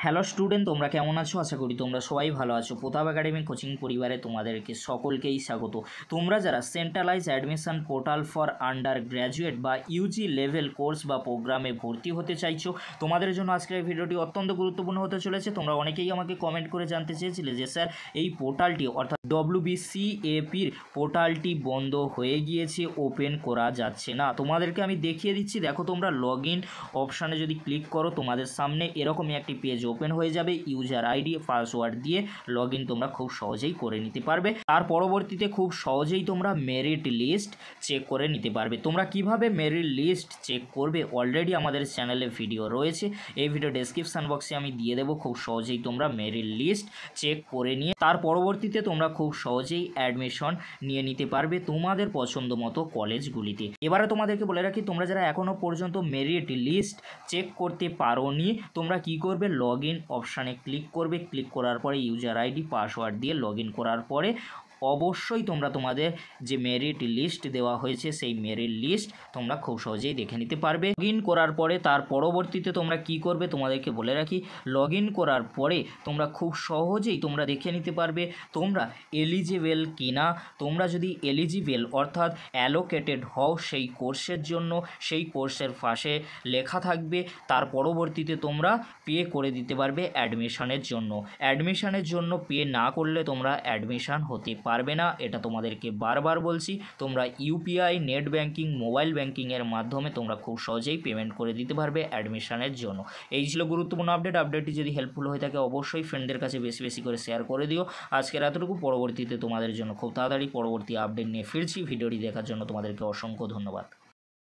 Hello student, তোমরা কেমন আছো? আশা করি তোমরা সবাই ভালো আছো। প্রতাপ একাডেমি কোচিং পরিবারে তোমাদেরকে সকলকেই স্বাগত। তোমরা যারা centralise admission portal for under graduate বা ইউজি লেভেল কোর্স বা প্রোগ্রামে ভর্তি হতে চাইছো, তোমাদের জন্য আজকের এই ভিডিওটি অত্যন্ত গুরুত্বপূর্ণ হতে চলেছে। তোমরা অনেকেই আমাকে কমেন্ট করে জানতে চেয়েছিলে যে স্যার এই পোর্টালটি অর্থাৎ WBCAPর পোর্টালটি বন্ধ হয়ে গিয়েছে, ওপেন করা যাচ্ছে না। তোমাদেরকে আমি দেখিয়ে দিচ্ছি। দেখো, তোমরা লগ ইন অপশানে যদি ক্লিক করো তোমাদের সামনে এরকমই একটি পেজ ওপেন হয়ে যাবে। ইউজার আইডি পাসওয়ার্ড দিয়ে লগ ইন তোমরা খুব সহজেই করে নিতে পারবে। তার পরবর্তীতে খুব সহজেই তোমরা মেরিট লিস্ট চেক করে নিতে পারবে। তোমরা কিভাবে মেরিট লিস্ট চেক করবে অলরেডি আমাদের চ্যানেলে ভিডিও রয়েছে, এই ভিডিও ডেসক্রিপশন বক্সে আমি দিয়ে দেবো। খুব সহজেই তোমরা মেরিট লিস্ট চেক করে নিয়ে তার পরবর্তীতে তোমরা খুব সহজেই অ্যাডমিশন নিয়ে নিতে পারবে তোমাদের পছন্দ মতো কলেজগুলিতে। এবারে তোমাদেরকে বলে রাখি, তোমরা যারা এখনও পর্যন্ত মেরিট লিস্ট চেক করতে পারোনি, তোমরা কি করবে, লগ ইন অপশানে ক্লিক করবে। ক্লিক করার পরে ইউজার আইডি পাসওয়ার্ড দিয়ে লগ ইন করার পরে অবশ্যই তোমরা তোমাদের যে মেরিট লিস্ট দেওয়া হয়েছে সেই মেরিট লিস্ট তোমরা খুব সহজেই দেখে নিতে পারবে। লগ ইন করার পরে তার পরবর্তীতে তোমরা কি করবে, তোমাদেরকে বলে রাখি, লগ ইন করার পরে তোমরা খুব সহজেই তোমরা দেখে নিতে পারবে তোমরা এলিজিবল কিনা। তোমরা যদি এলিজিবল অর্থাৎ অ্যালোকেটেড হও সেই কোর্সের জন্য, সেই কোর্সের পাশে লেখা থাকবে। তার পরবর্তীতে তোমরা পে করে দিতে পারবে অ্যাডমিশনের জন্য। অ্যাডমিশনের জন্য পে না করলে তোমরা অ্যাডমিশন হতে পারবে না। এটা তোমাদেরকে বারবার বলছি। তোমরা ইউপিআই, নেট ব্যাঙ্কিং, মোবাইল ব্যাঙ্কিংয়ের মাধ্যমে তোমরা খুব সহজেই পেমেন্ট করে দিতে পারবে অ্যাডমিশনের জন্য। এই ছিল গুরুত্বপূর্ণ আপডেটটি যদি হেল্পফুল হয়ে থাকে অবশ্যই ফ্রেন্ডদের কাছে বেশি বেশি করে শেয়ার করে দিও। আজকের এতটুকু। পরবর্তীতে তোমাদের জন্য খুব তাড়াতাড়ি পরবর্তী আপডেট নিয়ে ফিরছি। ভিডিওটি দেখার জন্য তোমাদেরকে অসংখ্য ধন্যবাদ।